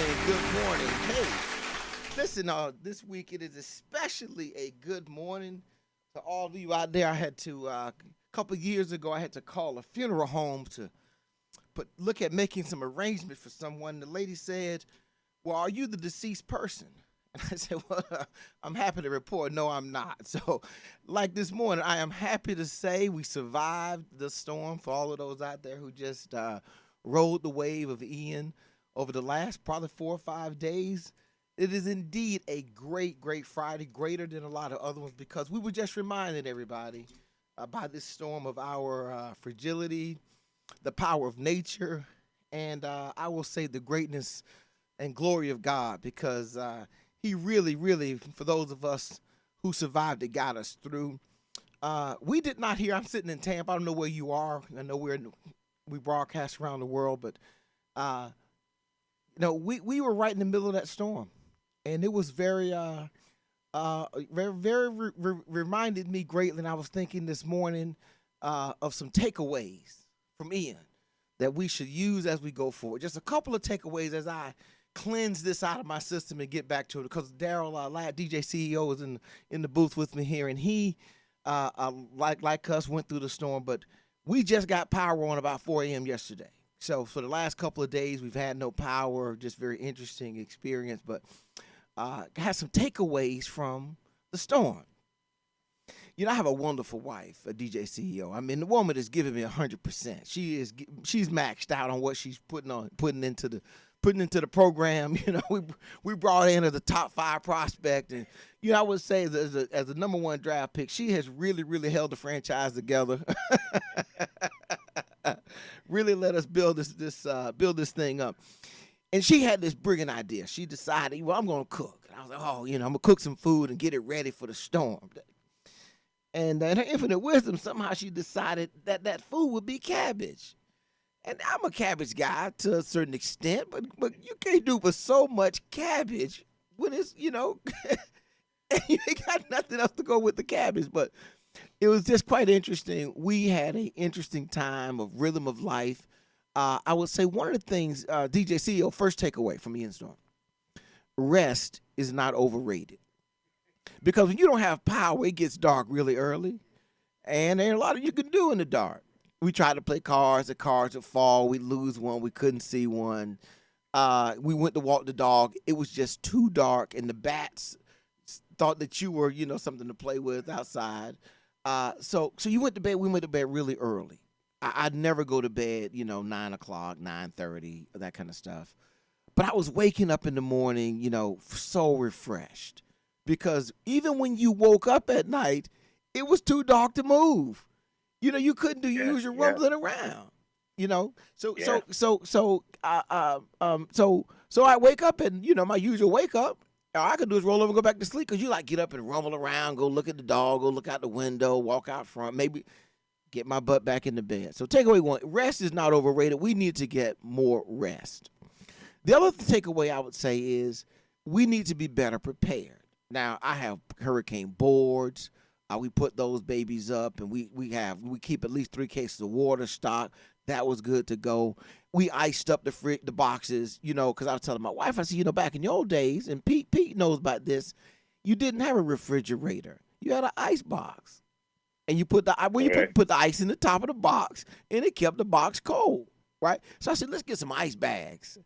Good morning. Hey, listen, this week it is especially a good morning to all of you out there. I had to, a couple years ago, I had to call a funeral home to look at making some arrangements for someone. The lady said, "Well, are you the deceased person?" And I said, "Well, I'm happy to report, no, I'm not." So, like this morning, I am happy to say we survived the storm. For all of those out there who just rode the wave of Ian over the last probably 4 or 5 days, it is indeed a great, great Friday, greater than a lot of other ones, because we were just reminding everybody by this storm of our fragility, the power of nature, and I will say the greatness and glory of God, because He really, really, for those of us who survived it, got us through. We did not hear. I'm sitting in Tampa. I don't know where you are. I know we broadcast around the world, but uh, we were right in the middle of that storm, and it was very reminded me greatly. And I was thinking this morning of some takeaways from Ian that we should use as we go forward. Just a couple of takeaways as I cleanse this out of my system and get back to it. Because Daryl, DJ CEO, is in the booth with me here, and he, like us, went through the storm. But we just got power on about 4 a.m. yesterday. So for the last couple of days, we've had no power. Just very interesting experience. But had some takeaways from the storm. I have a wonderful wife, a DJ CEO. I mean, the woman is giving me 100%. She's maxed out on what she's putting into the program. We brought in as a top 5 prospect, and I would say as a number 1 draft pick, she has really, really held the franchise together. Really let us build this thing up. And she had this brilliant idea. She decided, well, I'm going to cook. And I was like, I'm going to cook some food and get it ready for the storm. And in her infinite wisdom, somehow she decided that food would be cabbage. And I'm a cabbage guy to a certain extent, but you can't do with so much cabbage when it's, and you ain't got nothing else to go with the cabbage. But it was just quite interesting. We had an interesting time of rhythm of life. I would say one of the things, DJ CEO, first takeaway from Ian Storm, rest is not overrated. Because when you don't have power, it gets dark really early, and there ain't a lot you can do in the dark. We tried to play cards. The cards would fall. We'd lose one. We couldn't see one. We went to walk the dog. It was just too dark, and the bats thought that you were, something to play with outside. So you went to bed. We went to bed really early. I'd never go to bed, 9 o'clock, 9:30, that kind of stuff. But I was waking up in the morning, so refreshed. Because even when you woke up at night, it was too dark to move. You couldn't do your usual rumbling around. So I wake up, and my usual wake up. All I could do is roll over and go back to sleep, because you get up and rumble around, go look at the dog, go look out the window, walk out front, maybe get my butt back in the bed. So takeaway 1, rest is not overrated. We need to get more rest. The other takeaway I would say is we need to be better prepared. Now, I have hurricane boards. We put those babies up, and we keep at least 3 cases of water stock. That was good to go. We iced up the boxes, because I was telling my wife, I said, back in the old days, and Pete knows about this, you didn't have a refrigerator. You had an ice box. And you put the ice in the top of the box, and it kept the box cold, right? So I said, let's get some ice bags.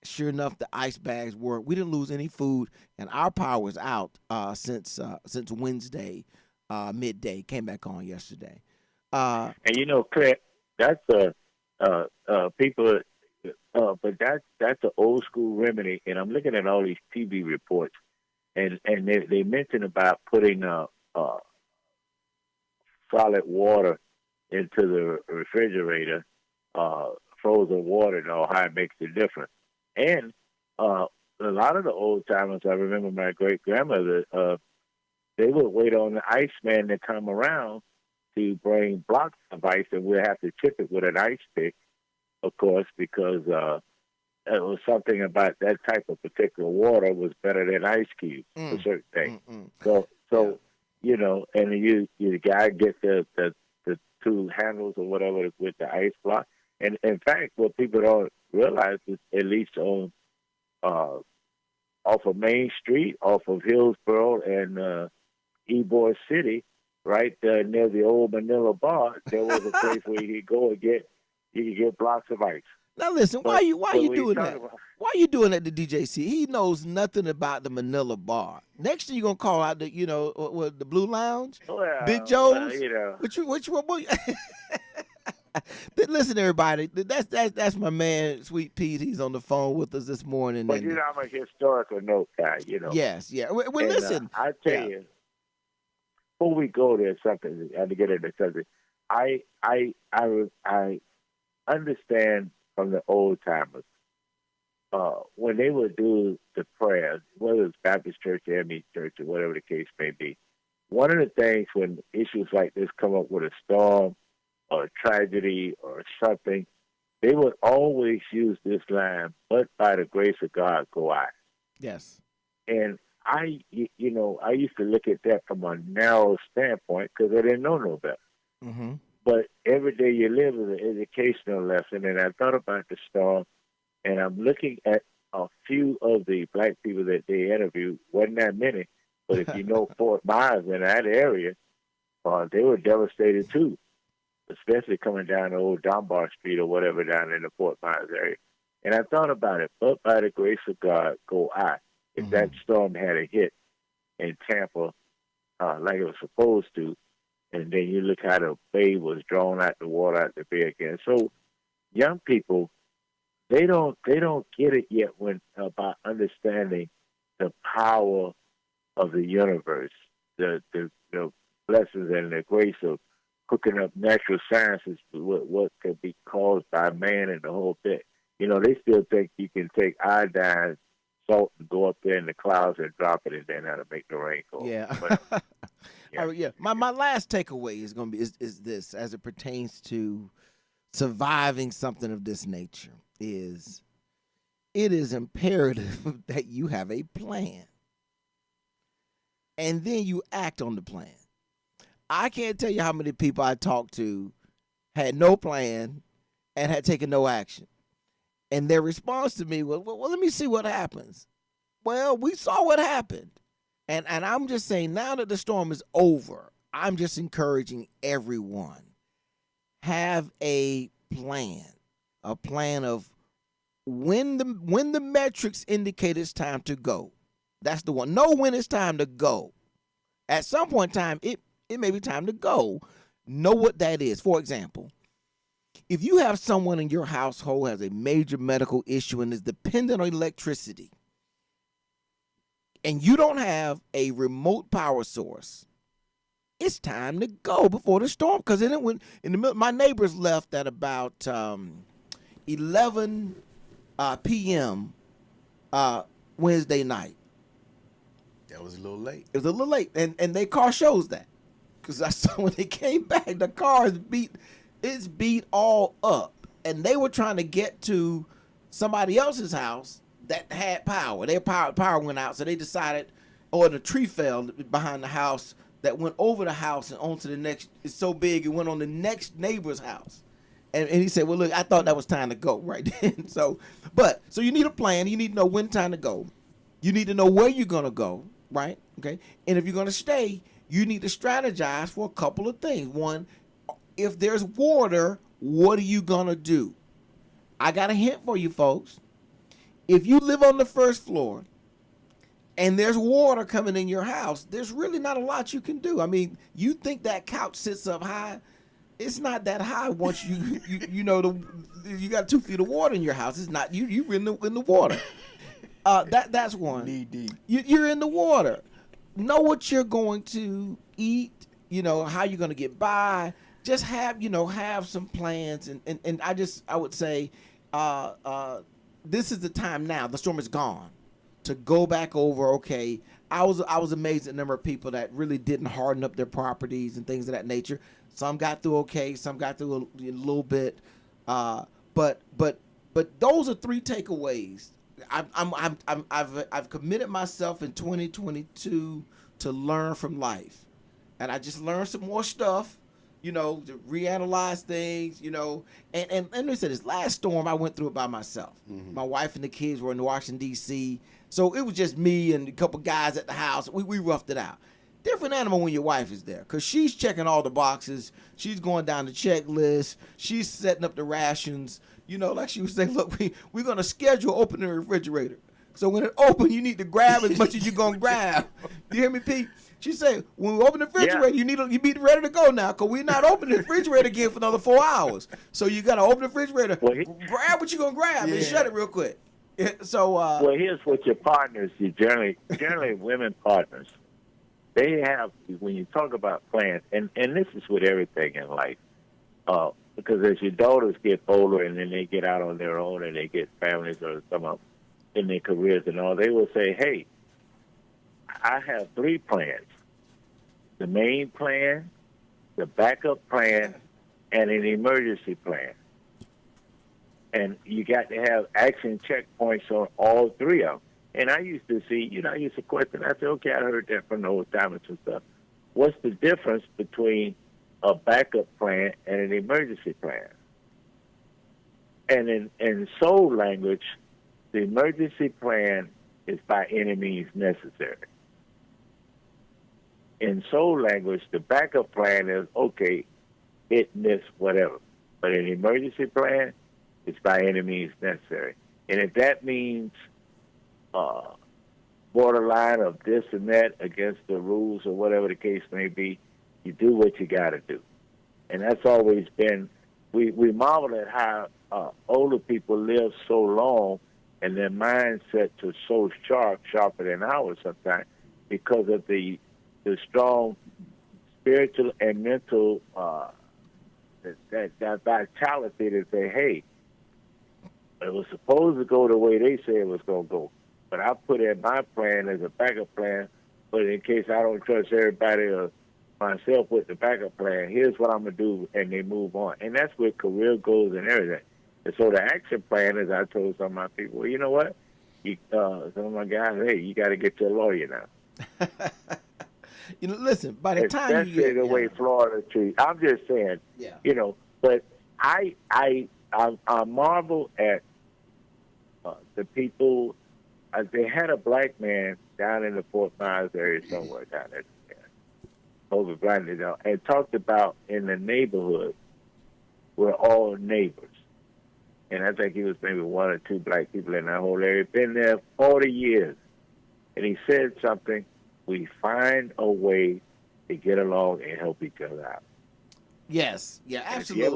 Sure enough, the ice bags worked. We didn't lose any food, and our power was out since Wednesday midday. Came back on yesterday. And Claire, that's people, but that's an old school remedy. And I'm looking at all these TV reports, and they mention about putting solid water into the refrigerator, frozen water, and how it makes a difference. And a lot of the old timers, I remember my great grandmother, they would wait on the iceman to come around to bring blocks of ice, and we'd have to chip it with an ice pick, of course, because it was something about that type of particular water was better than ice cubes for certain things. So and you guy get the 2 handles or whatever with the ice block. And in fact, what people don't realize is, at least on uh, off of Main Street, off of Hillsborough and Ybor City, right near the old Manila Bar. There was a place where you could go and you could get blocks of ice. Now listen, why But you when you doing talk that? about, Why you doing that to DJC? He knows nothing about the Manila Bar. Next thing you gonna call out the what, the Blue Lounge, Big well, Joe's. Which one? Listen, everybody. That's my man, Sweet Pete. He's on the phone with us this morning. but And I'm a historical note guy. yes, yeah. Well, And listen. I tell Yeah. you, before we go there, something I had to get into something. I understand from the old timers when they would do the prayers, whether it's Baptist church, ME church, or whatever the case may be. One of the things when issues like this come up with a storm or a tragedy or something, they would always use this line, "But by the grace of God go I." Yes. And I used to look at that from a narrow standpoint because I didn't know no better. Mm-hmm. But every day you live is an educational lesson. And I thought about the storm, and I'm looking at a few of the black people that they interviewed. Wasn't that many, but if you know Fort Myers in that area, they were devastated too, especially coming down the old Dunbar Street or whatever down in the Fort Myers area. And I thought about it. But by the grace of God go I. If that storm had a hit in Tampa like it was supposed to, and then you look how the bay was drawn out the water out the bay again. So young people, they don't get it yet when about understanding the power of the universe, the blessings and the grace of hooking up natural sciences to what could be caused by man and the whole bit. They still think you can take iodine salt and go up there in the clouds and drop it, and then that'll make the rain go. Yeah. But, Yeah. My last takeaway is gonna be is this as it pertains to surviving something of this nature is it is imperative that you have a plan and then you act on the plan. I can't tell you how many people I talked to had no plan and had taken no action. And their response to me was, well, let me see what happens. Well, we saw what happened. And I'm just saying, now that the storm is over, I'm just encouraging everyone, have a plan of when the metrics indicate it's time to go. That's the one. Know when it's time to go. At some point in time, it may be time to go. Know what that is. For example, if you have someone in your household has a major medical issue and is dependent on electricity, and you don't have a remote power source, it's time to go before the storm. Because then when in the middle, my neighbors left at about 11 p.m. Wednesday night. That was a little late. It was a little late, and their car shows that. Because I saw when they came back, the car is beat all up, and they were trying to get to somebody else's house that had power. Their power went out, so they decided, or the tree fell behind the house that went over the house and onto the next. It's so big it went on the next neighbor's house, and he said, "Well, look, I thought that was time to go right then." So you need a plan. You need to know when time to go. You need to know where you're gonna go, right? Okay, and if you're gonna stay, you need to strategize for a couple of things. One, if there's water, what are you gonna do? I got a hint for you folks. If you live on the first floor and there's water coming in your house, there's really not a lot you can do. I mean, you think that couch sits up high. It's not that high once you got 2 feet of water in your house. It's not you're in the water. That's one. Knee deep. You're in the water. Know what you're going to eat, how you're going to get by. Just have some plans, and I would say this is the time now. The storm is gone to go back over. Okay, I was amazed at the number of people that really didn't harden up their properties and things of that nature. Some got through okay, some got through a little bit, but those are 3 takeaways. I've committed myself in 2022 to learn from life, and I just learned some more stuff. to reanalyze things, and let me say this last storm I went through it by myself. Mm-hmm. My wife and the kids were in Washington D.C., so it was just me and a couple guys at the house. We roughed it out. Different animal when your wife is there, because she's checking all the boxes. She's going down the checklist. She's setting up the rations. Like she was saying, look, we're going to schedule opening the refrigerator. So when it opens, you need to grab as much as you're going to grab. You hear me, Pete? She said, when we open the refrigerator, you be ready to go now, because we're not opening the refrigerator again for another 4 hours. So you got to open the refrigerator, grab what you're going to grab, and shut it real quick. So, well, here's what your partners, generally women partners, they have, when you talk about plans, and this is with everything in life, because as your daughters get older and then they get out on their own and they get families or some up in their careers and all, they will say, hey, I have 3 plans: the main plan, the backup plan, and an emergency plan. And you got to have action checkpoints on all 3 of them. And I used to see, I used to question. I said, okay, I heard that from the old timers and stuff. What's the difference between a backup plan and an emergency plan? And in soul language, the emergency plan is by any means necessary. In soul language, the backup plan is, okay, hit, miss, whatever. But an emergency plan is by any means necessary. And if that means borderline of this and that against the rules or whatever the case may be, you do what you got to do. And that's always been, we marvel at how older people live so long and their mindsets are so sharper than ours sometimes, because of the strong spiritual and mental that vitality to say, hey, it was supposed to go the way they said it was going to go. But I put in my plan as a backup plan, but in case I don't trust everybody or myself with the backup plan, here's what I'm going to do, and they move on. And that's where career goes and everything. And so the action plan, as I told some of my people, well, you know what? Some of my guys, hey, you got to get your lawyer now. Listen, by the time especially you get... the way Florida treats. I'm just saying, but I marvel at the people. They had a black man down in the Fort Myers area somewhere down there, over blinded out, and talked about in the neighborhood we're all neighbors. And I think he was maybe 1 or 2 black people in that whole area. Been there 40 years. And he said something, we find a way to get along and help each other out. Yes, absolutely. You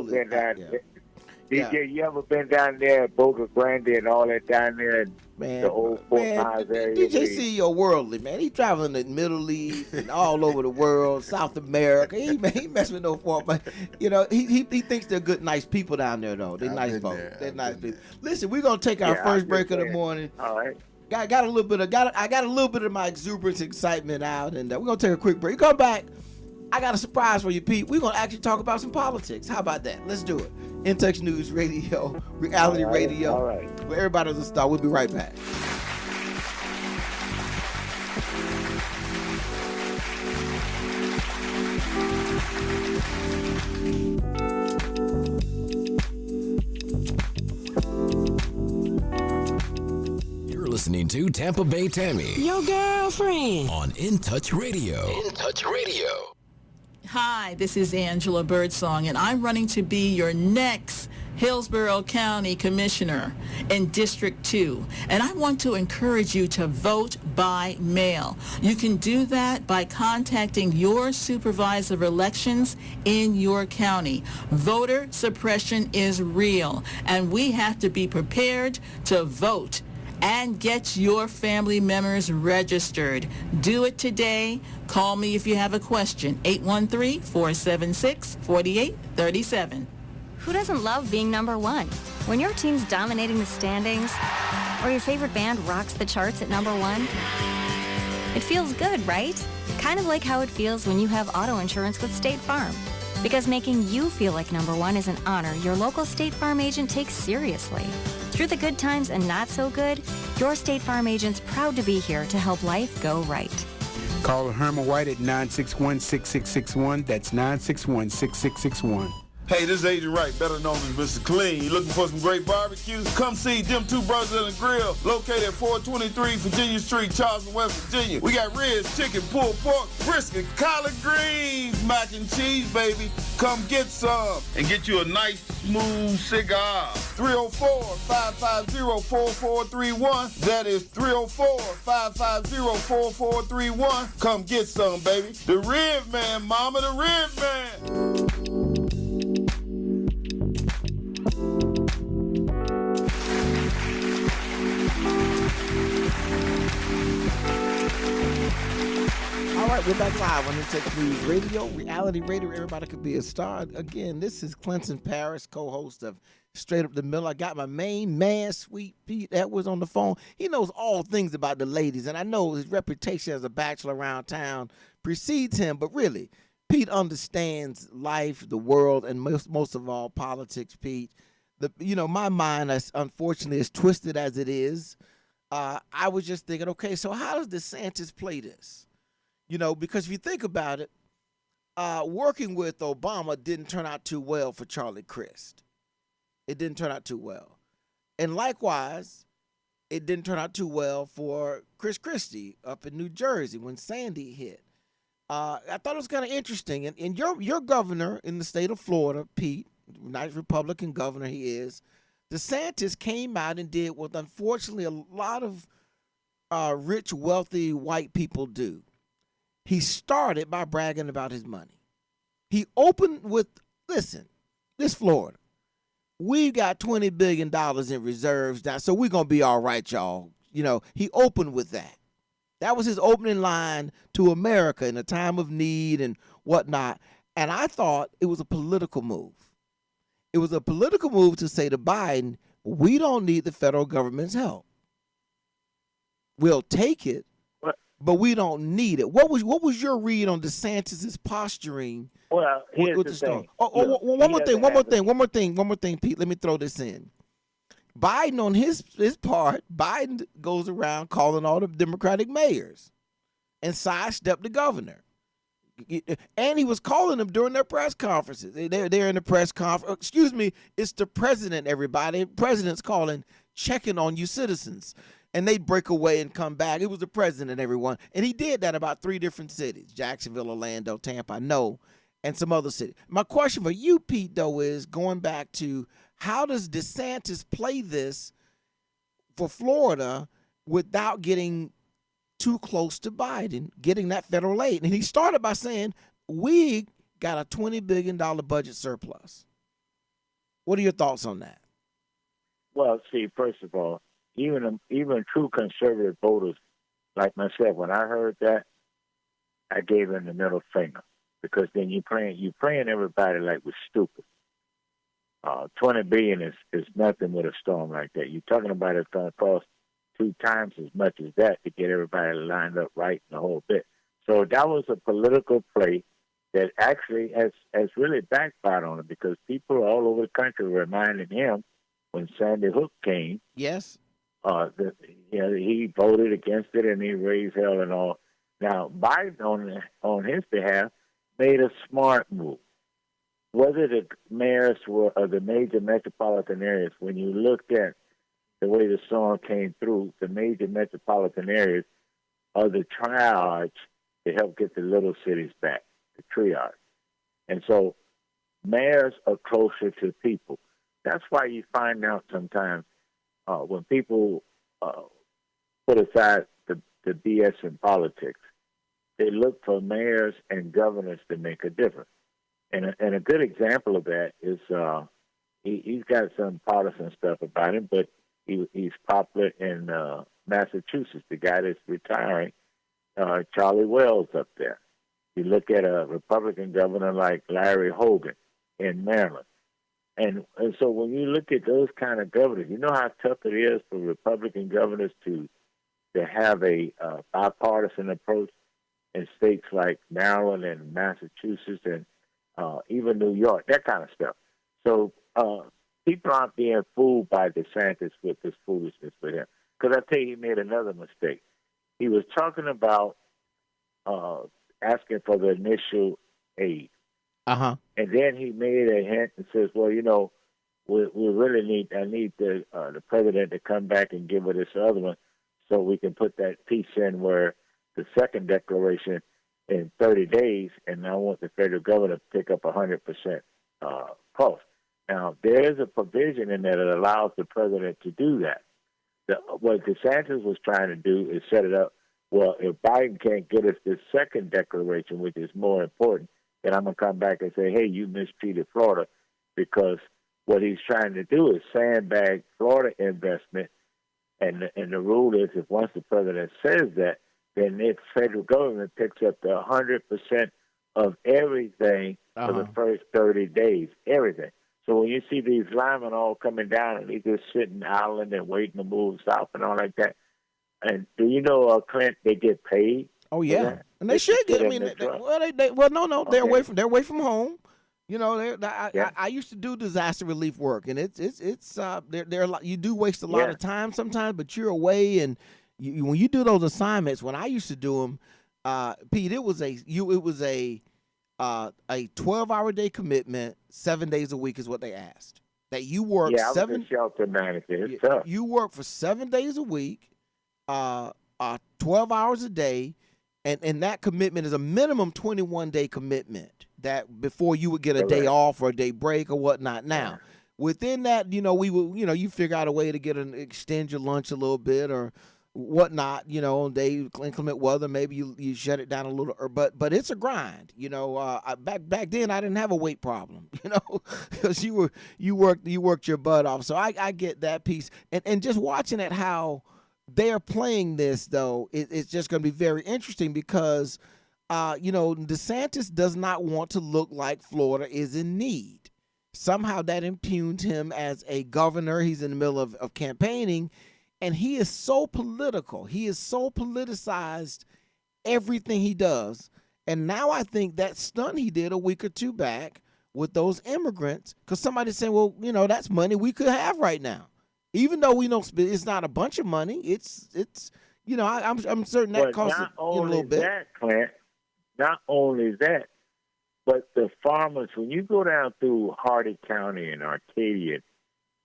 ever been down there at Boca Grande and all that down there, and the old Fort Myers area? DJ CEO worldly, man. He traveling the Middle East and all over the world, South America. He mess with no Fort Myers. He thinks they're good, nice people down there, though. They're nice folks. They're nice people. Listen, we're gonna take our first break of the morning. All right. I got a little bit of my exuberance, excitement out, and we're gonna take a quick break. Come back. I got a surprise for you, Pete. We're gonna actually talk about some politics. How about that? Let's do it. In Touch News Radio, reality radio. All right. Where everybody's a star. We'll be right back. You're listening to Tampa Bay Tammy. Your girlfriend. On In Touch Radio. In Touch Radio. Hi, this is Angela Birdsong, and I'm running to be your next Hillsborough County Commissioner in District 2. And I want to encourage you to vote by mail. You can do that by contacting your supervisor of elections in your county. Voter suppression is real, and we have to be prepared to vote and get your family members registered. Do it today. Call me if you have a question. 813-476-4837. Who doesn't love being number one? When your team's dominating the standings, or your favorite band rocks the charts at number one, it feels good, right? Kind of like how it feels when you have auto insurance with State Farm. Because making you feel like number one is an honor your local State Farm agent takes seriously. Through the good times and not so good, your State Farm agent's proud to be here to help life go right. Call Herman White at 961-6661. That's 961-6661. Hey, this is Agent Wright, better known as Mr. Clean. You looking for some great barbecue? Come see them two brothers in the grill, located at 423 Virginia Street, Charleston, West Virginia. We got ribs, chicken, pulled pork, brisket, collard greens, mac and cheese, baby. Come get some and get you a nice, smooth cigar. 304-550-4431. That is 304-550-4431. Come get some, baby. The Rib Man, mama, the Rib Man. All right, we're back live on Intech News Radio, reality radio. Everybody could be a star. Again, this is Clinton Paris, co-host of Straight Up the Middle. I got my main man, Sweet Pete Edwards, on the phone. He knows all things about the ladies, and I know his reputation as a bachelor around town precedes him. But really, Pete understands life, the world, and most of all, politics. Pete, my mind, unfortunately, as twisted as it is, I was just thinking, okay, so how does DeSantis play this? Because if you think about it, working with Obama didn't turn out too well for Charlie Crist. It didn't turn out too well. And likewise, it didn't turn out too well for Chris Christie up in New Jersey when Sandy hit. I thought it was kind of interesting. And your governor in the state of Florida, Pete, nice Republican governor he is, DeSantis came out and did what unfortunately a lot of rich, wealthy white people do. He started by bragging about his money. He opened with, listen, this Florida, we got $20 billion in reserves now, so we're going to be all right, y'all. He opened with that. That was his opening line to America in a time of need and whatnot. And I thought it was a political move. It was a political move to say to Biden, we don't need the federal government's help. We'll take it, but we don't need it. What was your read on DeSantis's posturing? Well, here's with the the storm? thing. One more thing, Pete. Let me throw this in. Biden, on his part, Biden goes around calling all the Democratic mayors and sidestepped the governor. And he was calling them during their press conferences. They're in the press conference. Excuse me, it's the president, everybody. President's calling, checking on you citizens. And they'd break away and come back. It was the president, everyone. And he did that about 3 different cities, Jacksonville, Orlando, Tampa, I know, and some other cities. My question for you, Pete, though, is going back to how does DeSantis play this for Florida without getting too close to Biden, getting that federal aid? And he started by saying, we got a $20 billion budget surplus. What are your thoughts on that? Well, see, first of all, even true conservative voters like myself, when I heard that, I gave him the middle finger, because then you praying everybody like we're stupid. $20 billion is nothing with a storm like that. You're talking about it's going to cost 2 times as much as that to get everybody lined up right and the whole bit. So that was a political play that actually has really backfired on him, because people all over the country were reminding him when Sandy Hook came. Yes. He voted against it and he raised hell and all. Now, Biden, on his behalf, made a smart move. Whether the mayors were of the major metropolitan areas, when you looked at the way the storm came through, the major metropolitan areas are the triage to help get the little cities back, the triage. And so mayors are closer to people. That's why you find out sometimes when people put aside the BS in politics, they look for mayors and governors to make a difference. And a good example of that is he's got some partisan stuff about him, but he's popular in Massachusetts. The guy that's retiring, Charlie Wells up there. You look at a Republican governor like Larry Hogan in Maryland. And so when you look at those kind of governors, you know how tough it is for Republican governors to have a bipartisan approach in states like Maryland and Massachusetts and even New York, that kind of stuff. So people aren't being fooled by DeSantis with this foolishness with him. Because I tell you, he made another mistake. He was talking about asking for the initial aid. And then he made a hint and says, well, we really I need the president to come back and give us this other one so we can put that piece in where the second declaration in 30 days, and I want the federal government to pick up 100% cost. Now, there is a provision in there that allows the president to do that. What DeSantis was trying to do is set it up, well, if Biden can't get us this second declaration, which is more important, then I'm going to come back and say, hey, you mistreated Florida, because what he's trying to do is sandbag Florida investment, and the rule is if once the president says that, then the federal government picks up the 100% of everything for the first 30 days, everything. So when you see these linemen all coming down and they just sitting island and waiting to move south and all like that, and do you know, Clint, they get paid? Oh yeah, and they should get. I mean, they're away from home. You know, I used to do disaster relief work, and it's you do waste a lot of time sometimes, but you're away, and when you do those assignments, when I used to do them, Pete, it was a 12-hour day commitment, 7 days a week is what they asked. That you work I was a shelter manager. It's tough. You work for 7 days a week, 12 hours a day, and that commitment is a minimum 21-day commitment. That before you would get a day off or a day break or whatnot. Now, within that, we will, you figure out a way to extend your lunch a little bit or whatnot. They inclement weather, maybe you shut it down a little, but it's a grind. Back then I didn't have a weight problem, because you worked your butt off. So I get that piece, and just watching it how they're playing this though, it's just going to be very interesting because. DeSantis does not want to look like Florida is in need. Somehow that impugns him as a governor. He's in the middle of campaigning, and he is so political. He is so politicized everything he does. And now I think that stunt he did a week or two back with those immigrants, because somebody's saying, well, that's money we could have right now. Even though we know it's not a bunch of money, it's I'm certain that costs a little bit. Clint, not only that, but the farmers, when you go down through Hardy County and Arcadia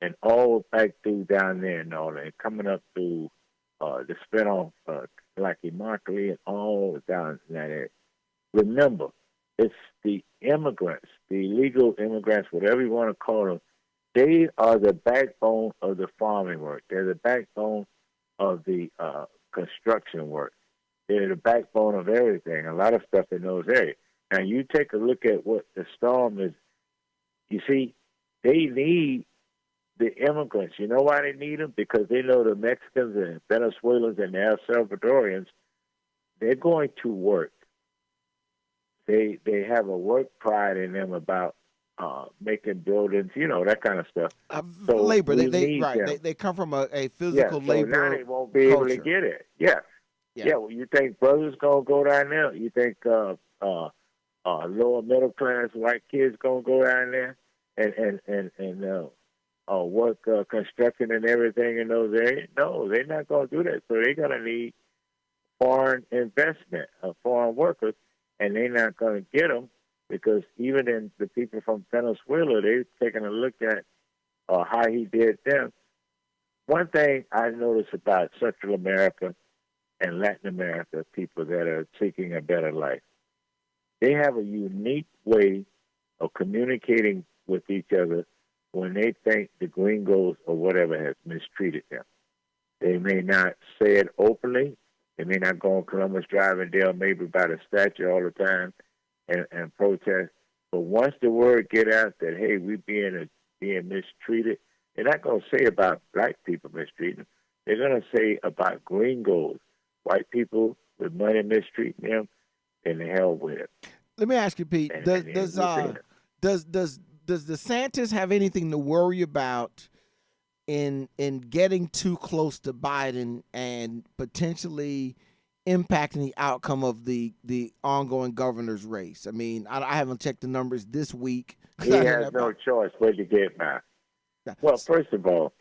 and all back through down there and all that, coming up through the spinoff, like Immokalee and all down in that area, remember, it's the immigrants, the illegal immigrants, whatever you want to call them, they are the backbone of the farming work. They're the backbone of the construction work. They're the backbone of everything, a lot of stuff in those areas. Now, you take a look at what the storm is. You see, they need the immigrants. You know why they need them? Because they know the Mexicans and Venezuelans and the El Salvadorians, they're going to work. They have a work pride in them about making buildings, that kind of stuff. So labor, they come from a physical labor. So now they won't be able to get it. Yeah, well, you think brothers gonna go down there? You think lower middle class white kids gonna go down there and work construction and everything in those areas? No, they're not gonna do that. So they're gonna need foreign investment, foreign workers, and they're not gonna get them because even in the people from Venezuela, they've taken a look at how he did them. One thing I noticed about Central America and Latin America, people that are seeking a better life, they have a unique way of communicating with each other when they think the gringos or whatever has mistreated them. They may not say it openly. They may not go on Columbus Drive and Dale maybe by the statue all the time and protest. But once the word get out that, hey, we're being mistreated, they're not going to say about black people mistreating them. They're going to say about gringos, white people with money mistreating them, and the hell with it. Let me ask you, Pete. Does DeSantis have anything to worry about in getting too close to Biden and potentially impacting the outcome of the ongoing governor's race? I mean, I haven't checked the numbers this week. He has no choice but to get back. Well, first of all,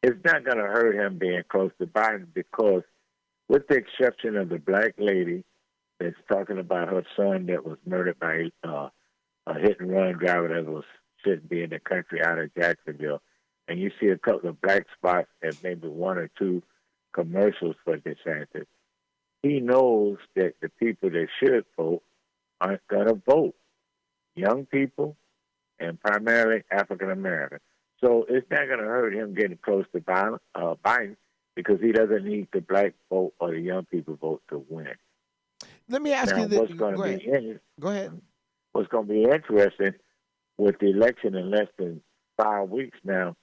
it's not going to hurt him being close to Biden because, with the exception of the black lady that's talking about her son that was murdered by a hit-and-run driver that shouldn't be in the country out of Jacksonville. And you see a couple of black spots and maybe one or two commercials for DeSantis. He knows that the people that should vote aren't going to vote. Young people and primarily African Americans. So it's not going to hurt him getting close to Biden because he doesn't need the black vote or the young people vote to win. Let me ask you this. Go ahead. What's going to be interesting with the election in less than 5 weeks now,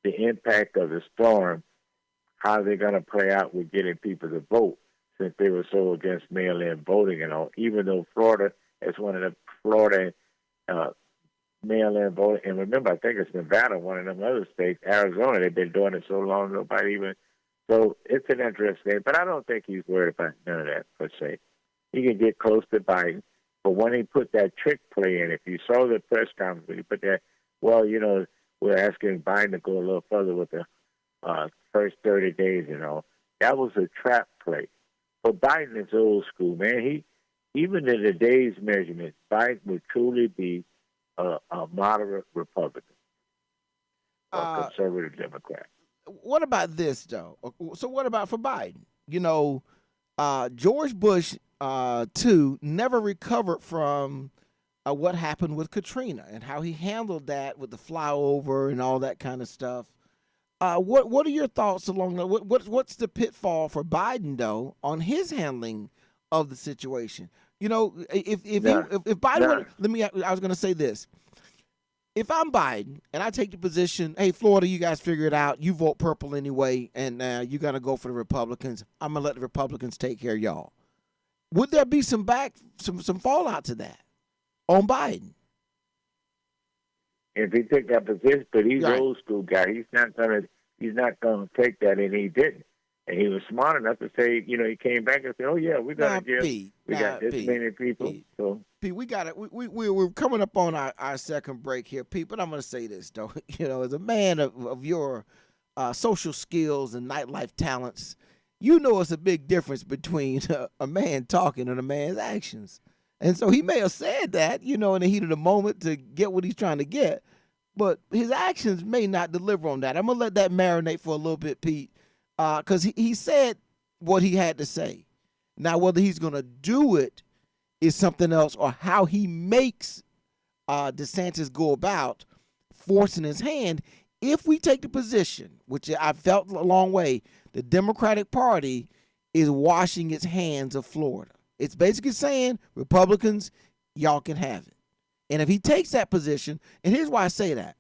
the impact of the storm, how they're going to play out with getting people to vote since they were so against mail-in voting and all, even though Florida is one of the mail-in voting. And remember, I think it's Nevada, one of them other states, Arizona, they've been doing it so long, nobody even. So it's an interesting thing, but I don't think he's worried about none of that, per se. He can get close to Biden. But when he put that trick play in, if you saw the press conference, he put that, well, you know, we're asking Biden to go a little further with the first 30 days, you know. That was a trap play. But Biden is old school, man. He, even in the days measurement, Biden would truly be a moderate Republican, a conservative Democrat. What about this, though? So what about for Biden? You know, George Bush, too, never recovered from what happened with Katrina and how he handled that with the flyover and all that kind of stuff. What are your thoughts along that? What's the pitfall for Biden, though, on his handling of the situation? You know, if Biden, I was going to say this. If I'm Biden and I take the position, hey, Florida, you guys figure it out. You vote purple anyway, and you're going to go for the Republicans. I'm going to let the Republicans take care of y'all. Would there be some fallout to that on Biden? If he took that position, but he's an old school guy. He's not gonna take that, and he didn't. And he was smart enough to say, you know, he came back and said, "Oh yeah, we're gonna give. We got this many people." So Pete, we got it. We're coming up on our second break here, Pete. But I'm gonna say this though, you know, as a man of your social skills and nightlife talents, you know it's a big difference between a man talking and a man's actions. And so he may have said that, you know, in the heat of the moment to get what he's trying to get, but his actions may not deliver on that. I'm going to let that marinate for a little bit, Pete, because he said what he had to say. Now, whether he's going to do it is something else, or how he makes DeSantis go about forcing his hand. If we take the position, which I felt a long way, the Democratic Party is washing its hands of Florida. It's basically saying, Republicans, y'all can have it. And if he takes that position, and here's why I say that.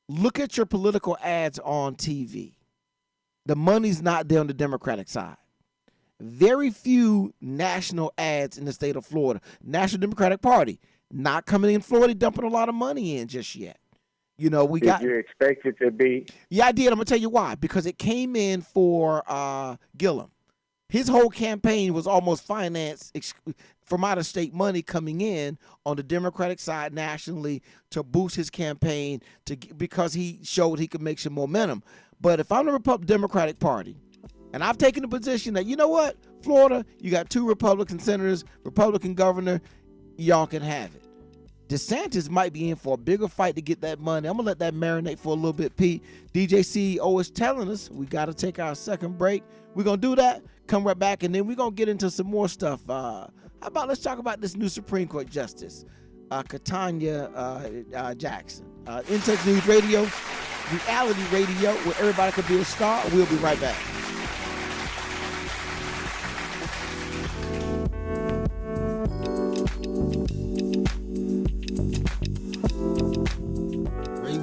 Look at your political ads on TV. The money's not there on the Democratic side. Very few national ads in the state of Florida. National Democratic Party, not coming in Florida, dumping a lot of money in just yet. You know, Did you expect it to be? Yeah, I did. I'm going to tell you why. Because it came in for Gillum. His whole campaign was almost financed from out-of-state money coming in on the Democratic side nationally to boost his campaign because he showed he could make some momentum. But if I'm the Democratic Party, and I've taken the position that, you know what, Florida, you got 2 Republican senators, Republican governor, y'all can have it. DeSantis might be in for a bigger fight to get that money. I'm going to let that marinate for a little bit, Pete. DJ CEO is telling us we got to take our second break. We're going to do that, come right back, and then we're going to get into some more stuff. How about let's talk about this new Supreme Court Justice, Katanya Jackson. In-Text News Radio, reality radio, where everybody could be a star. We'll be right back.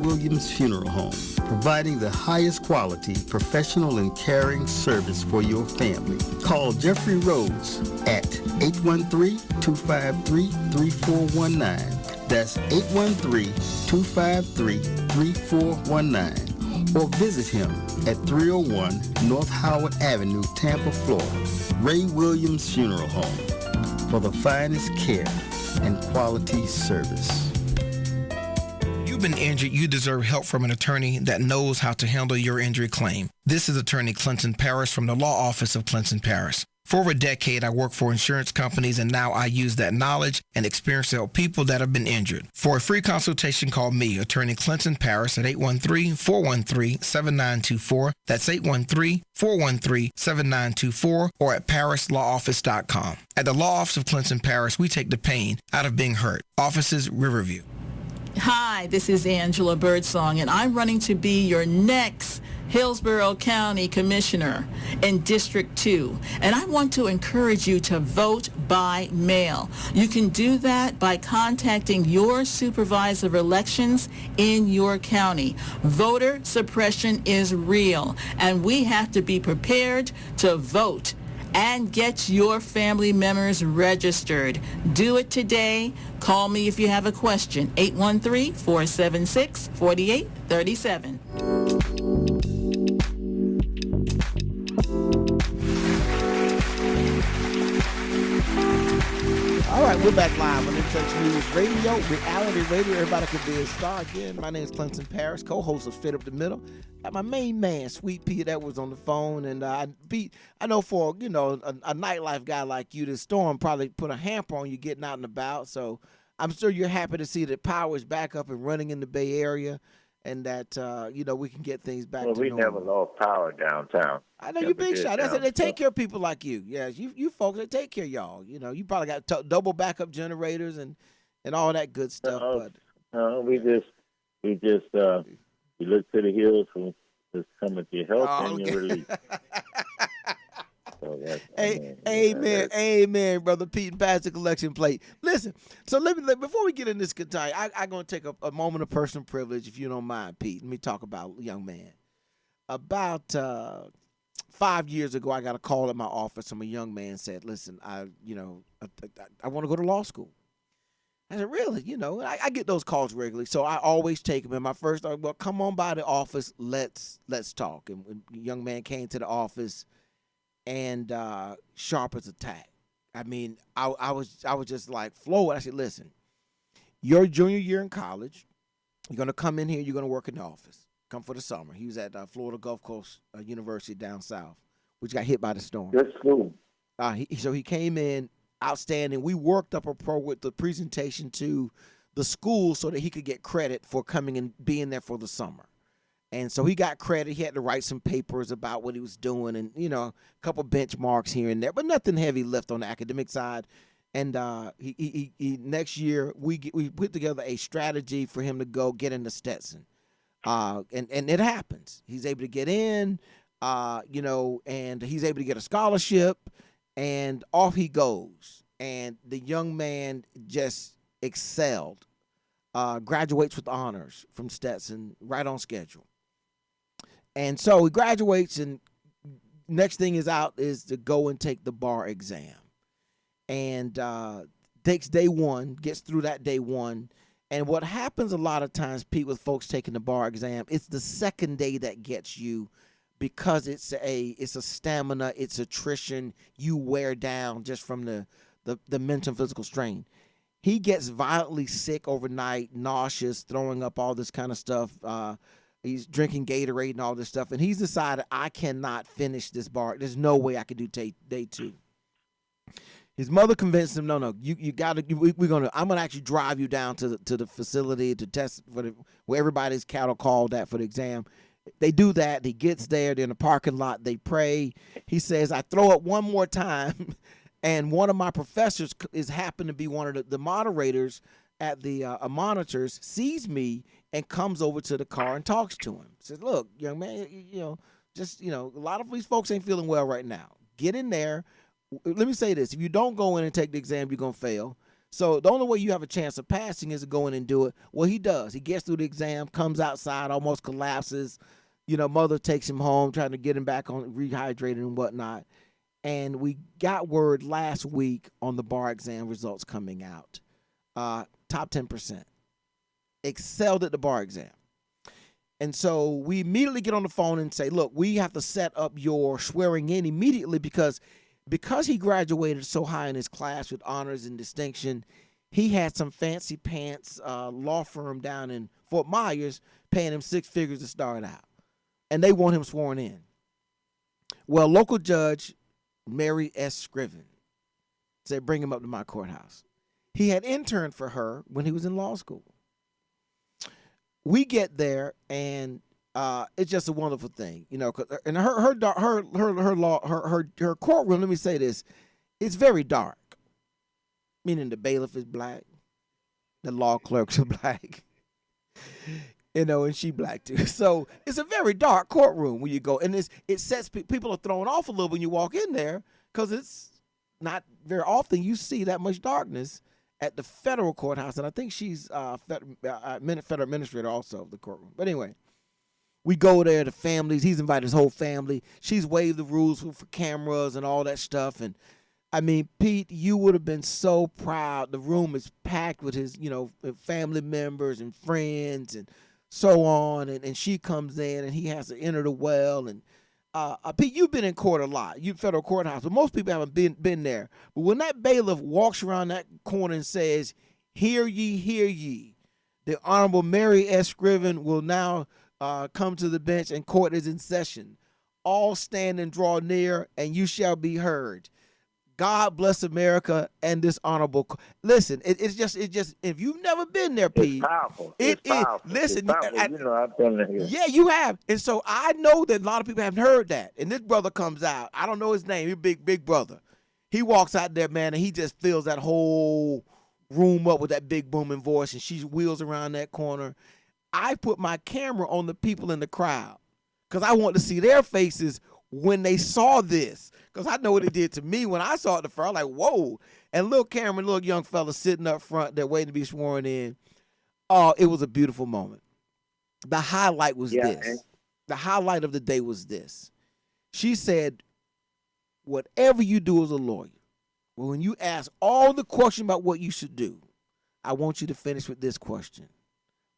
Williams Funeral Home, providing the highest quality, professional, and caring service for your family. Call Jeffrey Rhodes at 813-253-3419. That's 813-253-3419. Or visit him at 301 North Howard Avenue, Tampa, Florida. Ray Williams Funeral Home, for the finest care and quality service. You've been injured, you deserve help from an attorney that knows how to handle your injury claim. This is Attorney Clinton Paris from the Law Office of Clinton Paris. For over a decade, I worked for insurance companies, and now I use that knowledge and experience to help people that have been injured. For a free consultation, call me, Attorney Clinton Paris, at 813-413-7924. That's 813-413-7924, or at parislawoffice.com. At the Law Office of Clinton Paris, we take the pain out of being hurt. Offices, Riverview. Hi, this is Angela Birdsong, and I'm running to be your next Hillsborough County Commissioner in District 2. And I want to encourage you to vote by mail. You can do that by contacting your supervisor of elections in your county. Voter suppression is real, and we have to be prepared to vote and get your family members registered. Do it today. Call me if you have a question. 813-476-4837. All right, we're back live on Touch News Radio, reality radio. Everybody could be a star again. My name is Clinton Paris, co-host of Straight Up the Middle. Got my main man, Sweet Pea, that was on the phone, and I know for a nightlife guy like you, the storm probably put a hamper on you getting out and about. So I'm sure you're happy to see that power is back up and running in the Bay Area, and that we can get things back to normal. We never lost power downtown. I know you big shot. That's it. They take care of people like you. Yeah, you folks, they take care of y'all. You probably got double backup generators and all that good stuff. We look to the hills for just coming to help and your relief. So amen, brother Pete and Pass the collection plate. Listen, so before we get in this guitar, I'm going to take a moment of personal privilege, if you don't mind, Pete. Let me talk about a young man. About 5 years ago, I got a call at my office from a young man said, listen, I want to go to law school. I said, really? I get those calls regularly, so I always take them. And my first thought, well, come on by the office, let's talk. And when the young man came to the office, and sharp as a tack. I mean, I was just like floored. I said, listen, your junior year in college, you're going to come in here, you're going to work in the office. Come for the summer. He was at Florida Gulf Coast University down south, which got hit by the storm. Good school. So he came in outstanding. We worked up a with the presentation to the school so that he could get credit for coming and being there for the summer. And so he got credit. He had to write some papers about what he was doing and, a couple benchmarks here and there, but nothing heavy lift on the academic side. And he next year, we put together a strategy for him to go get into Stetson. And it happens. He's able to get in, and he's able to get a scholarship, and off he goes. And the young man just excelled, graduates with honors from Stetson, right on schedule. And so he graduates, and next thing is to go and take the bar exam. And takes day one, gets through that day one. And what happens a lot of times, Pete, with folks taking the bar exam, it's the second day that gets you because it's a stamina, it's attrition. You wear down just from the mental and physical strain. He gets violently sick overnight, nauseous, throwing up, all this kind of stuff. He's drinking Gatorade and all this stuff, and he's decided, I cannot finish this bar. There's no way I can do day two. His mother convinced him, no, you got to. I'm gonna actually drive you down to the facility to test where everybody's cattle called at for the exam. They do that. He gets there. They're in the parking lot. They pray. He says, I throw up one more time, and one of my professors happened to be one of the moderators at the monitors, sees me and comes over to the car and talks to him. Says, look, young man, a lot of these folks ain't feeling well right now. Get in there. Let me say this. If you don't go in and take the exam, you're going to fail. So the only way you have a chance of passing is to go in and do it. Well, he does. He gets through the exam, comes outside, almost collapses. Mother takes him home, trying to get him back on, rehydrated and whatnot. And we got word last week on the bar exam results coming out. Top 10%. Excelled at the bar exam. And so we immediately get on the phone and say, look, we have to set up your swearing in immediately because he graduated so high in his class with honors and distinction. He had some fancy pants law firm down in Fort Myers paying him 6 figures to start out. And they want him sworn in. Well, local judge Mary S. Scriven. Said, bring him up to my courthouse. He had interned for her when he was in law school. We get there, and it's just a wonderful thing, you know. And her courtroom. Let me say this: it's very dark. Meaning the bailiff is black, the law clerks are black, you know, and she black too. So it's a very dark courtroom when you go, and it sets people are thrown off a little when you walk in there because it's not very often you see that much darkness at the federal courthouse, and I think she's federal administrator also of the courtroom. But anyway, we go there, the families. He's invited his whole family. She's waived the rules for cameras and all that stuff, and I mean, Pete, you would have been so proud. The room is packed with his, you know, family members and friends and so on. And she comes in, and he has to enter the well. And Pete, you've been in court a lot. You federal courthouse, but most people haven't been there. But when that bailiff walks around that corner and says, "Hear ye, hear ye," the Honorable Mary S. Scriven will now come to the bench, and court is in session. All stand and draw near, and you shall be heard. God bless America and this honorable. Listen, it's just. If you've never been there, Pete, it's powerful. It's powerful. Listen, it's powerful. You know, I've been there. Yeah, you have, and so I know that a lot of people haven't heard that. And this brother comes out. I don't know his name. He's big brother. He walks out there, man, and he just fills that whole room up with that big booming voice. And she wheels around that corner. I put my camera on the people in the crowd because I want to see their faces when they saw this, because I know what it did to me when I saw it the first. I was like, whoa. And little Cameron, little young fella sitting up front there waiting to be sworn in. Oh, it was a beautiful moment. The highlight was this. The highlight of the day was this. She said, whatever you do as a lawyer, when you ask all the questions about what you should do, I want you to finish with this question.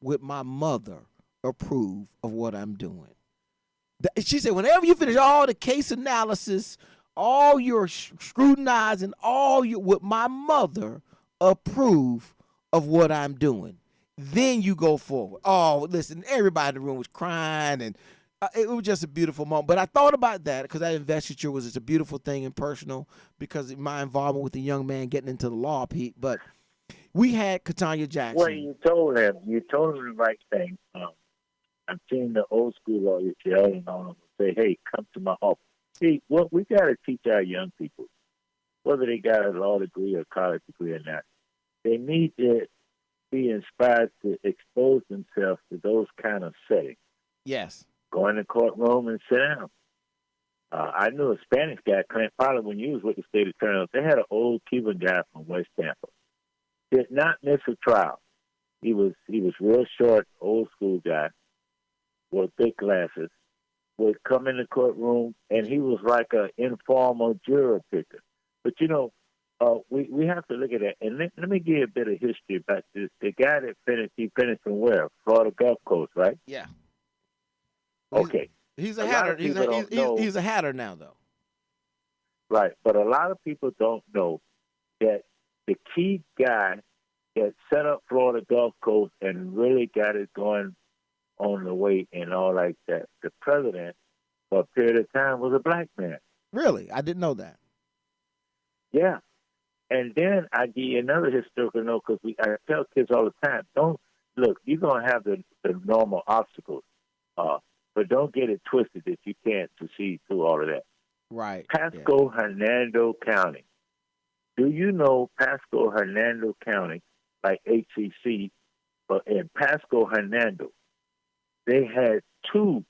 Would my mother approve of what I'm doing? She said, whenever you finish all the case analysis, all your scrutinizing, would my mother approve of what I'm doing? Then you go forward. Oh, listen, everybody in the room was crying, and it was just a beautiful moment. But I thought about that because that investiture was just a beautiful thing and personal because of my involvement with the young man getting into the law, Pete. But we had Katanya Jackson. Well, you told him the right thing. I've seen the old school lawyers yelling on them and say, hey, come to my office. See, what we got to teach our young people, whether they got a law degree or college degree or not, they need to be inspired to expose themselves to those kind of settings. Yes. Go in the courtroom and sit down. I knew a Spanish guy, probably when you was with the state attorney, they had an old Cuban guy from West Tampa. Did not miss a trial. He was real short, old school guy, with big glasses, would come in the courtroom, and he was like an informal juror picker. But, you know, we have to look at that. And let me give you a bit of history about this. The guy that finished, he finished from where? Florida Gulf Coast, right? Yeah. Okay. He's a hatter. He's a hatter now, though. Right. But a lot of people don't know that the key guy that set up Florida Gulf Coast and really got it going on the way and all like that, the president for a period of time was a black man. Really? I didn't know that. Yeah. And then I give you another historical note because I tell kids all the time, don't look, you're going to have the normal obstacles, but don't get it twisted that you can't succeed through all of that. Right. Pasco Hernando County. Do you know Pasco Hernando County, like HCC, but in Pasco Hernando, they had two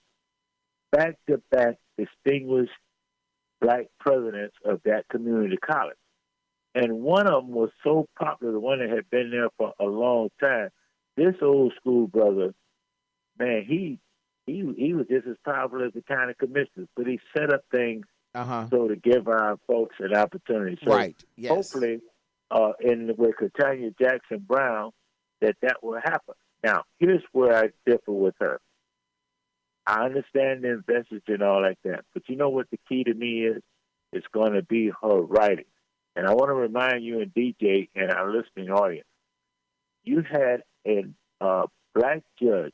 back-to-back distinguished black presidents of that community college. And one of them was so popular, the one that had been there for a long time. This old school brother, man, he was just as powerful as the county commissioners, but he set up things so to give our folks an opportunity. So right. Yes. Hopefully, with Katanya Jackson Brown, that will happen. Now, here's where I differ with her. I understand the investigation and all like that, but you know what the key to me is? It's going to be her writing. And I want to remind you and DJ and our listening audience, you had a black judge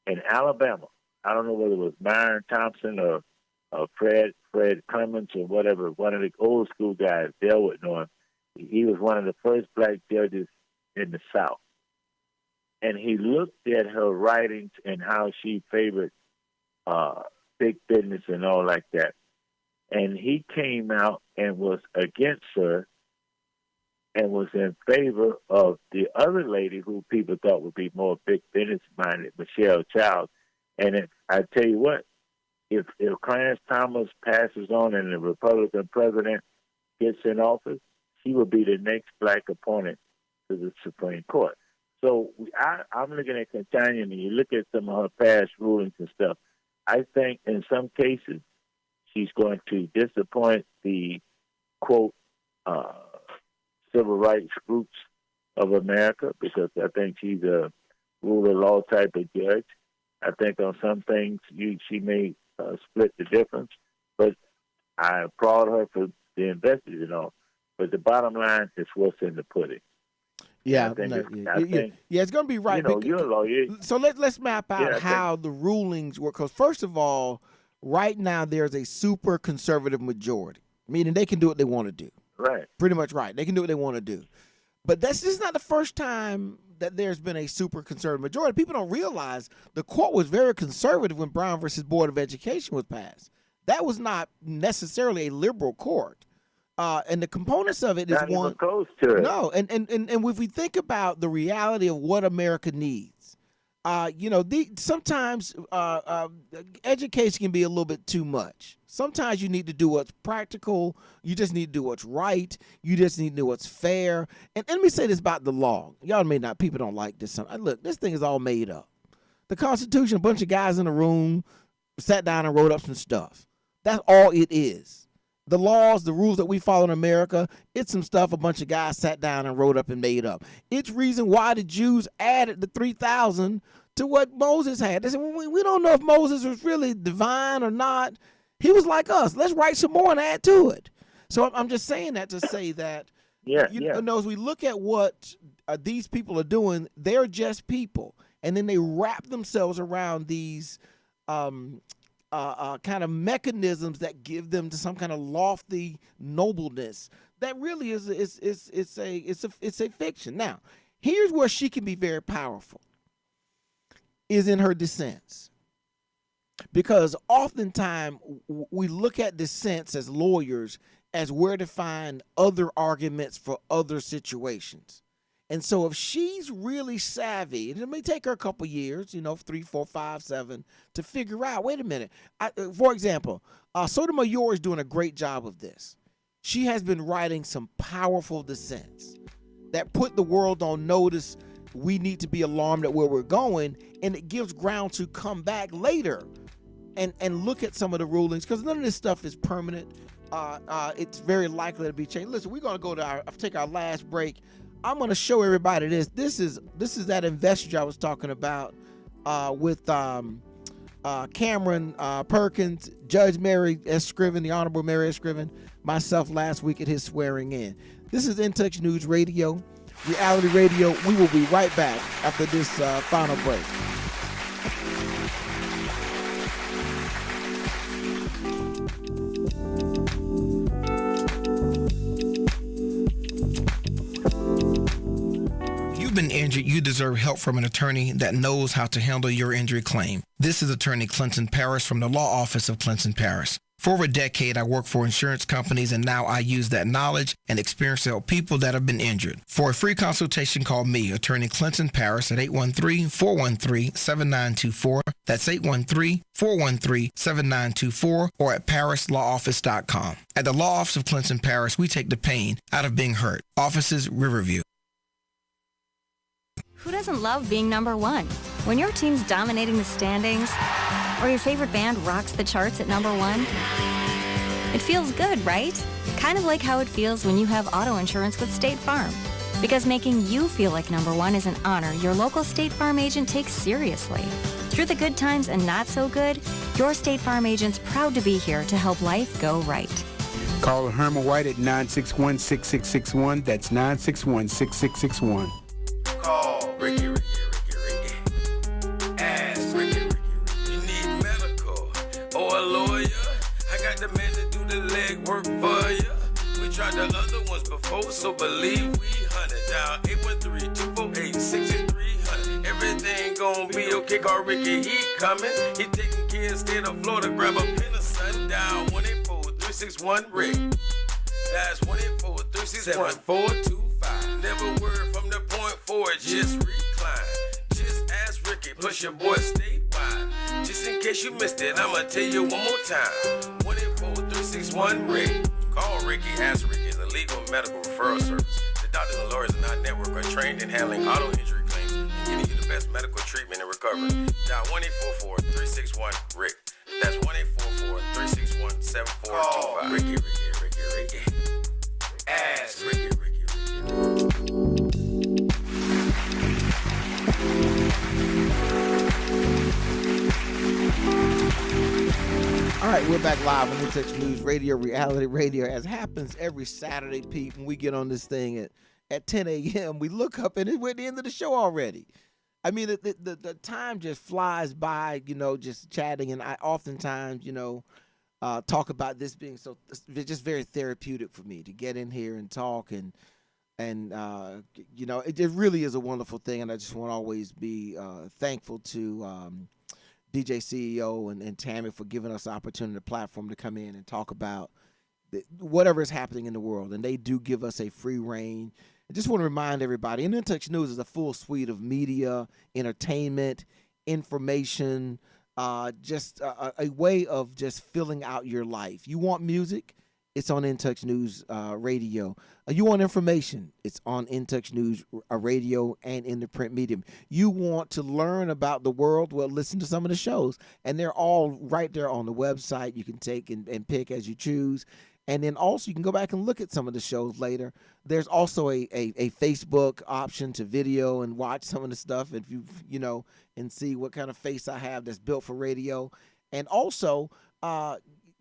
in Alabama. I don't know whether it was Myron Thompson or Fred Fred Clemens or whatever, one of the old school guys, Dale would know him. He was one of the first black judges in the South. And he looked at her writings and how she favored big business and all like that. And he came out and was against her and was in favor of the other lady who people thought would be more big business-minded, Michelle Childs. And I tell you what, if Clarence Thomas passes on and the Republican president gets in office, she will be the next black opponent to the Supreme Court. So I'm looking at Catania, and you look at some of her past rulings and stuff. I think in some cases she's going to disappoint the, quote, civil rights groups of America, because I think she's a rule of law type of judge. I think on some things she may split the difference, but I applaud her for the investors and all. But the bottom line is what's in the pudding. Yeah, it's going to be right. You're a lawyer. So let's map out how the rulings work. Because first of all, right now there's a super conservative majority, meaning they can do what they want to do. Right. Pretty much right. They can do what they want to do. But this is not the first time that there's been a super conservative majority. People don't realize the court was very conservative when Brown versus Board of Education was passed. That was not necessarily a liberal court. And the components of it is not one even close to it. No, and if we think about the reality of what America needs, sometimes education can be a little bit too much. Sometimes you need to do what's practical. You just need to do what's right. You just need to do what's fair. And let me say this about the law. Y'all people don't like this. Look, this thing is all made up. The Constitution, a bunch of guys in a room sat down and wrote up some stuff. That's all it is. The laws, the rules that we follow in America, it's some stuff a bunch of guys sat down and wrote up and made up. It's reason why the Jews added the 3,000 to what Moses had. They said, we don't know if Moses was really divine or not. He was like us. Let's write some more and add to it. So I'm just saying that to say that, as we look at what these people are doing, they're just people. And then they wrap themselves around these kind of mechanisms that give them to some kind of lofty nobleness that really is a fiction. Now, here's where she can be very powerful, is in her dissents. Because oftentimes we look at dissents as lawyers as where to find other arguments for other situations. And so if she's really savvy, and it may take her a couple years, 3, 4, 5, 7, to figure out, wait a minute. For example, Sotomayor is doing a great job of this. She has been writing some powerful dissents that put the world on notice. We need to be alarmed at where we're going, and it gives ground to come back later and look at some of the rulings, because none of this stuff is permanent. It's very likely to be changed. Listen, we're going to go to take our last break. I'm going to show everybody this. This is that investor I was talking about with Cameron Perkins, Judge Mary S. Scriven, the Honorable Mary S. Scriven, myself last week at his swearing in. This is In Touch News Radio, Reality Radio. We will be right back after this final break. Been injured, you deserve help from an attorney that knows how to handle your injury claim. This is Attorney Clinton Paris from the Law Office of Clinton Paris. For over a decade, I worked for insurance companies, and now I use that knowledge and experience to help people that have been injured. For a free consultation, call me, Attorney Clinton Paris, at 813-413-7924. That's 813-413-7924, or at parislawoffice.com. At the Law Office of Clinton Paris, we take the pain out of being hurt. Offices, Riverview. Who doesn't love being number one? When your team's dominating the standings, or your favorite band rocks the charts at number one, it feels good, right? Kind of like how it feels when you have auto insurance with State Farm. Because making you feel like number one is an honor your local State Farm agent takes seriously. Through the good times and not so good, your State Farm agent's proud to be here to help life go right. Call Herman White at 961-6661. That's 961-6661. Call Ricky. Ask Ricky. You need medical or a lawyer? I got the man to work for ya. We tried the other ones before, so believe we hunted down 813-248-6300. Everything gon' be okay, call Ricky, he coming. He taking care of state of Florida, grab a pen of sundown. 184-361-RICK. That's 184-361-7425. Never word from the point forward, just recline. Just ask Ricky, plus your boy statewide. Just in case you missed it, I'ma tell you one more time. 184-361-RICK. Call Ricky, ask Ricky. It's a legal medical referral service. The doctors and lawyers in our network are trained in handling auto injury claims and getting you the best medical treatment and recovery. Dial 1-844-361-RICK. That's 1-844-361-7425. Ricky. Ask Ricky. All right, we're back live on In Touch News Radio, Reality Radio, as happens every Saturday, Pete, when we get on this thing at 10 a.m. We look up and we're at the end of the show already. I mean, the time just flies by, just chatting, and I oftentimes, talk about this being just very therapeutic for me to get in here and talk, and it really is a wonderful thing, and I just want to always be thankful to DJ CEO and Tammy for giving us the opportunity, the platform to come in and talk about whatever is happening in the world. And they do give us a free reign. I just want to remind everybody, In Touch News is a full suite of media, entertainment, information, just a way of just filling out your life. You want music? It's on In Touch News Radio. You want information? It's on In Touch News Radio and in the print medium. You want to learn about the world? Well, listen to some of the shows. And they're all right there on the website. You can take and pick as you choose. And then also you can go back and look at some of the shows later. There's also a Facebook option to video and watch some of the stuff if and see what kind of face I have that's built for radio. And also,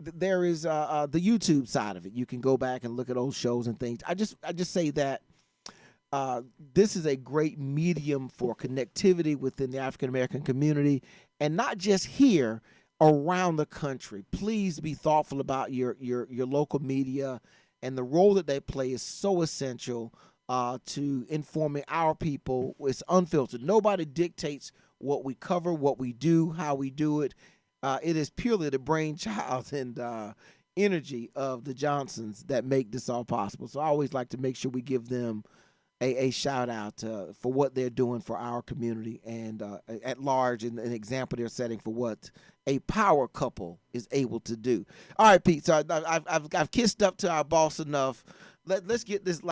there is the YouTube side of it. You can go back and look at old shows and things. I just say that this is a great medium for connectivity within the African American community, and not just here, around the country. Please be thoughtful about your local media, and the role that they play is so essential to informing our people. It's unfiltered. Nobody dictates what we cover, what we do, how we do it. It is purely the brainchild and energy of the Johnsons that make this all possible. So I always like to make sure we give them a shout out for what they're doing for our community and at large, and an example they're setting for what a power couple is able to do. All right, Pete. So I've kissed up to our boss enough. Let's get this